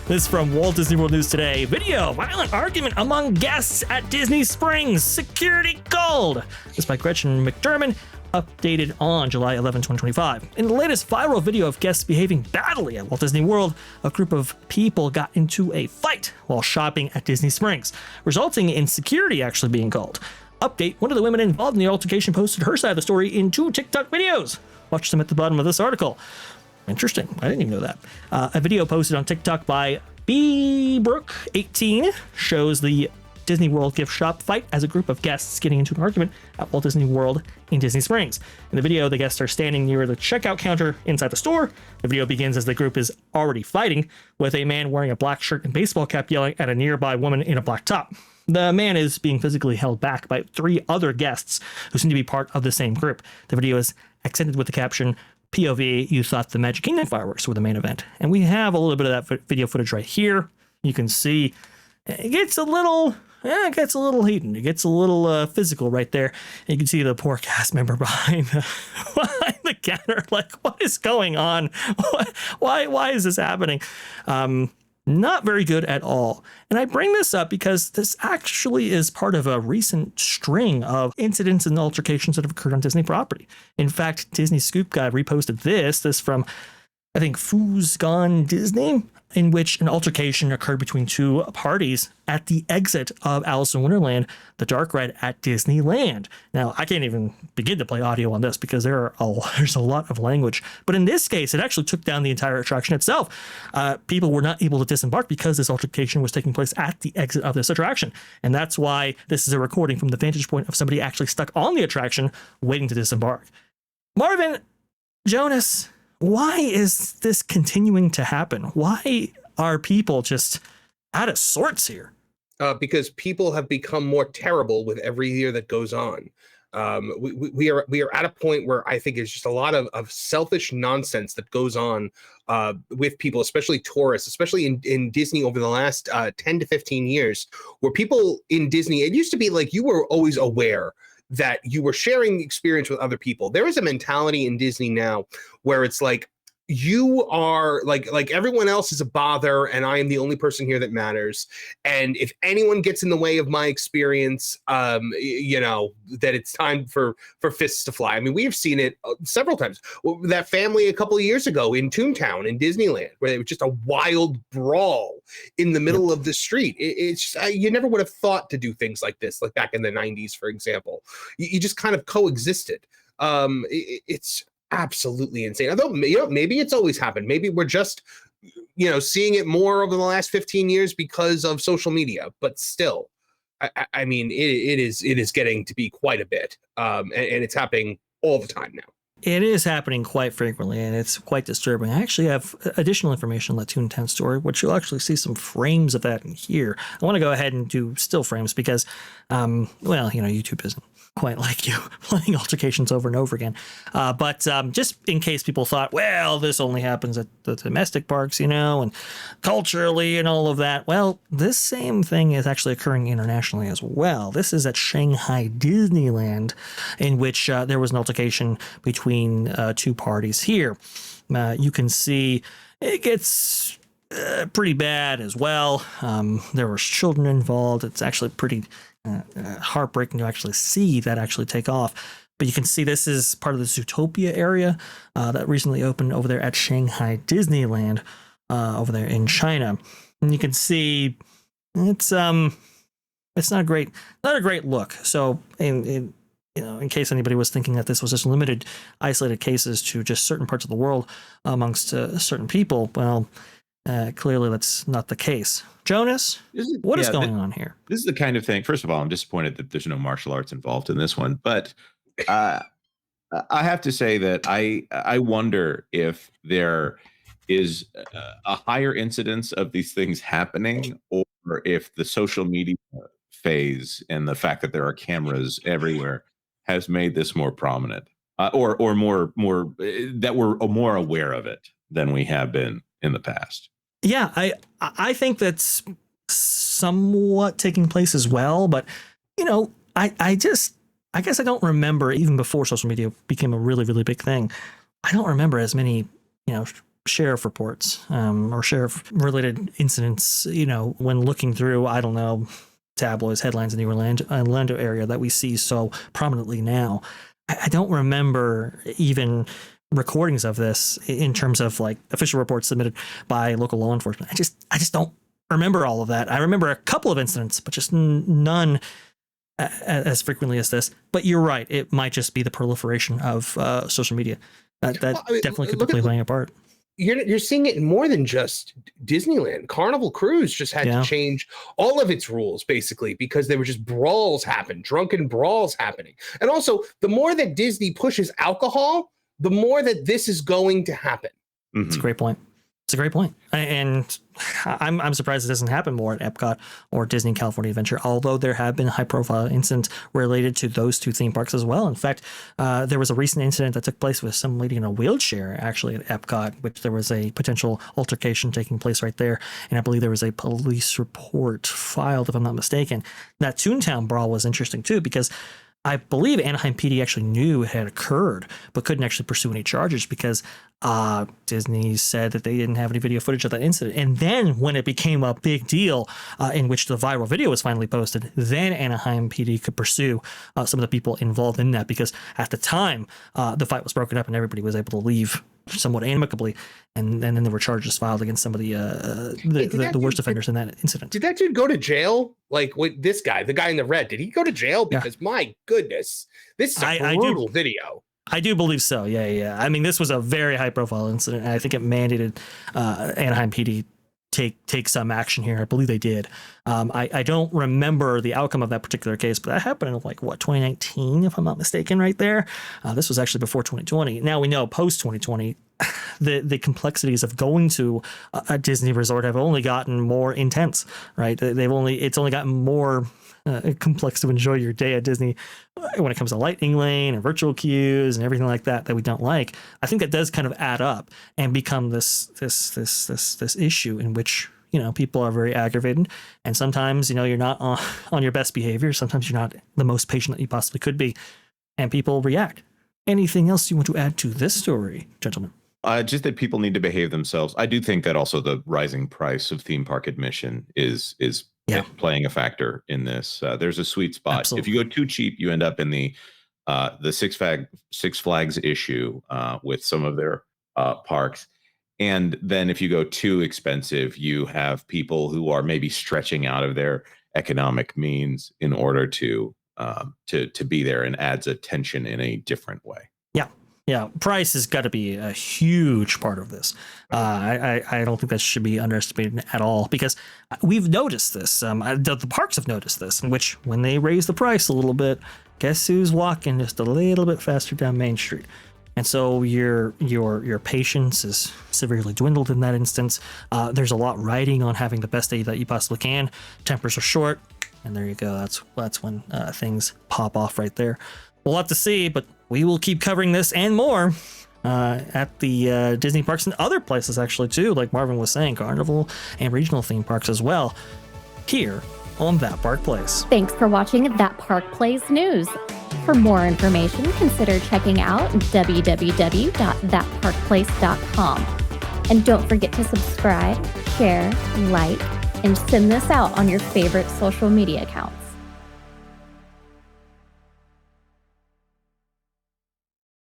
This is from Walt Disney World News Today. Video, violent argument among guests at Disney Springs. Security called. This is by Gretchen McDermott, updated on July 11, 2025. In the latest viral video of guests behaving badly at Walt Disney World, a group of people got into a fight while shopping at Disney Springs, resulting in security actually being called. Update, one of the women involved in the altercation posted her side of the story in 2 TikTok videos. Watch them at the bottom of this article. Interesting. I didn't even know that. A video posted on TikTok by bbrook18 shows the Disney World gift shop fight as a group of guests getting into an argument at Walt Disney World in Disney Springs. In the video, the guests are standing near the checkout counter inside the store. The video begins as the group is already fighting, with a man wearing a black shirt and baseball cap yelling at a nearby woman in a black top. The man is being physically held back by 3 other guests who seem to be part of the same group. The video is accented with the caption, POV, you thought the Magic Kingdom fireworks were the main event. And we have a little bit of that video footage right here. You can see it gets a little heated. It gets a little physical right there. And you can see the poor cast member behind the counter. Like, what is going on? Why is this happening? Not very good at all. And I bring this up because this actually is part of a recent string of incidents and altercations that have occurred on Disney property. In fact, Disney Scoop Guy reposted this from, I think, Foo's Gone Disney, in which an altercation occurred between 2 parties at the exit of Alice in Wonderland, the dark ride at Disneyland. Now, I can't even begin to play audio on this because there's a lot of language. But in this case, it actually took down the entire attraction itself. People were not able to disembark because this altercation was taking place at the exit of this attraction. And that's why this is a recording from the vantage point of somebody actually stuck on the attraction waiting to disembark. Marvin, Jonas, why is this continuing to happen? Why are people just out of sorts here? Because people have become more terrible with every year that goes on. We are at a point where I think there's just a lot of selfish nonsense that goes on with people, especially tourists, especially in Disney over the last 10 to 15 years, where people in Disney, it used to be like you were always aware that you were sharing experience with other people. There is a mentality in Disney now where it's like, you are like everyone else is a bother and I am the only person here that matters. And if anyone gets in the way of my experience, that it's time for fists to fly. I mean, we've seen it several times. That family a couple of years ago in Toontown in Disneyland, where it was just a wild brawl in the middle of the street. It's just, you never would have thought to do things like this, like back in the 90s, for example. You just kind of coexisted. It's absolutely insane. Although, maybe it's always happened. Maybe we're just, seeing it more over the last 15 years because of social media. But still, I mean, it is getting to be quite a bit, and it's happening all the time now. It is happening quite frequently, and it's quite disturbing. I actually have additional information on the Toontown story, which you'll actually see some frames of that in here. I want to go ahead and do still frames because, YouTube isn't quite like you playing altercations over and over again. But just in case people thought, well, this only happens at the domestic parks, and culturally and all of that. Well, this same thing is actually occurring internationally as well. This is at Shanghai Disneyland, in which there was an altercation between 2 parties here. You can see it gets pretty bad as well. There were children involved. It's actually pretty heartbreaking to actually see that actually take off. But you can see this is part of the Zootopia area that recently opened over there at Shanghai Disneyland over there in China. And you can see it's not a great look. So in case anybody was thinking that this was just limited, isolated cases to just certain parts of the world amongst certain people, well, clearly that's not the case. Jonas, what is going on here? This is the kind of thing. First of all, I'm disappointed that there's no martial arts involved in this one, but I have to say that I wonder if there is a higher incidence of these things happening, or if the social media phase and the fact that there are cameras everywhere has made this more prominent, or more that we're more aware of it than we have been in the past. Yeah, I think that's somewhat taking place as well. But, I guess I don't remember, even before social media became a really, really big thing, I don't remember as many, sheriff reports or sheriff related incidents, when looking through, I don't know, tabloids, headlines in the Orlando area that we see so prominently now. I don't remember even recordings of this in terms of like official reports submitted by local law enforcement. I just don't remember all of that. I remember a couple of incidents, but just none as frequently as this. But you're right. It might just be the proliferation of social media that definitely could be playing a part. You're seeing it in more than just Disneyland. Carnival Cruise just had to change all of its rules basically because there were just brawls drunken brawls happening. And also, the more that Disney pushes alcohol, the more that this is going to happen. It's a great point. And I'm surprised it doesn't happen more at Epcot or Disney California Adventure, although there have been high-profile incidents related to those two theme parks as well. In fact, there was a recent incident that took place with some lady in a wheelchair, actually, at Epcot, which there was a potential altercation taking place right there. And I believe there was a police report filed, if I'm not mistaken. That Toontown brawl was interesting, too, because I believe Anaheim PD actually knew it had occurred, but couldn't actually pursue any charges because Disney said that they didn't have any video footage of that incident. And then when it became a big deal in which the viral video was finally posted, then Anaheim PD could pursue some of the people involved in that because at the time the fight was broken up and everybody was able to leave somewhat amicably. And then there were charges filed against some of the worst offenders in that incident. Did that dude go to jail? Like with this guy, the guy in the red, did he go to jail? Because my goodness, this is a brutal video. I do believe so. Yeah. I mean, this was a very high profile incident. And I think it mandated Anaheim PD take some action here. I believe they did. I don't remember the outcome of that particular case, but that happened in 2019, if I'm not mistaken, right there. This was actually before 2020. Now we know post 2020, the complexities of going to a Disney resort have only gotten more intense, right? It's only gotten more complex to enjoy your day at Disney when it comes to lightning lane and virtual queues and everything like that we don't like. I think that does kind of add up and become this issue in which people are very aggravated, and sometimes you're not on your best behavior. Sometimes you're not the most patient that you possibly could be, and people react. Anything else you want to add to this story, gentlemen? Just that people need to behave themselves. I do think that also the rising price of theme park admission is playing a factor in this. There's a sweet spot. Absolutely. If you go too cheap, you end up in the Six Flags issue with some of their parks. And then if you go too expensive, you have people who are maybe stretching out of their economic means in order to be there, and adds attention in a different way. Yeah, price has got to be a huge part of this. I don't think that should be underestimated at all, because we've noticed this. The parks have noticed this, in which when they raise the price a little bit, guess who's walking just a little bit faster down Main Street? And so your patience is severely dwindled in that instance. There's a lot riding on having the best day that you possibly can. Tempers are short, and there you go. That's when things pop off right there. We'll have to see, but we will keep covering this and more at the Disney parks and other places actually too, like Marvin was saying, Carnival and regional theme parks as well, here on That Park Plays. Thanks for watching That Park Plays News. For more information, consider checking out www.thatparkplace.com. And don't forget to subscribe, share, like, and send this out on your favorite social media accounts.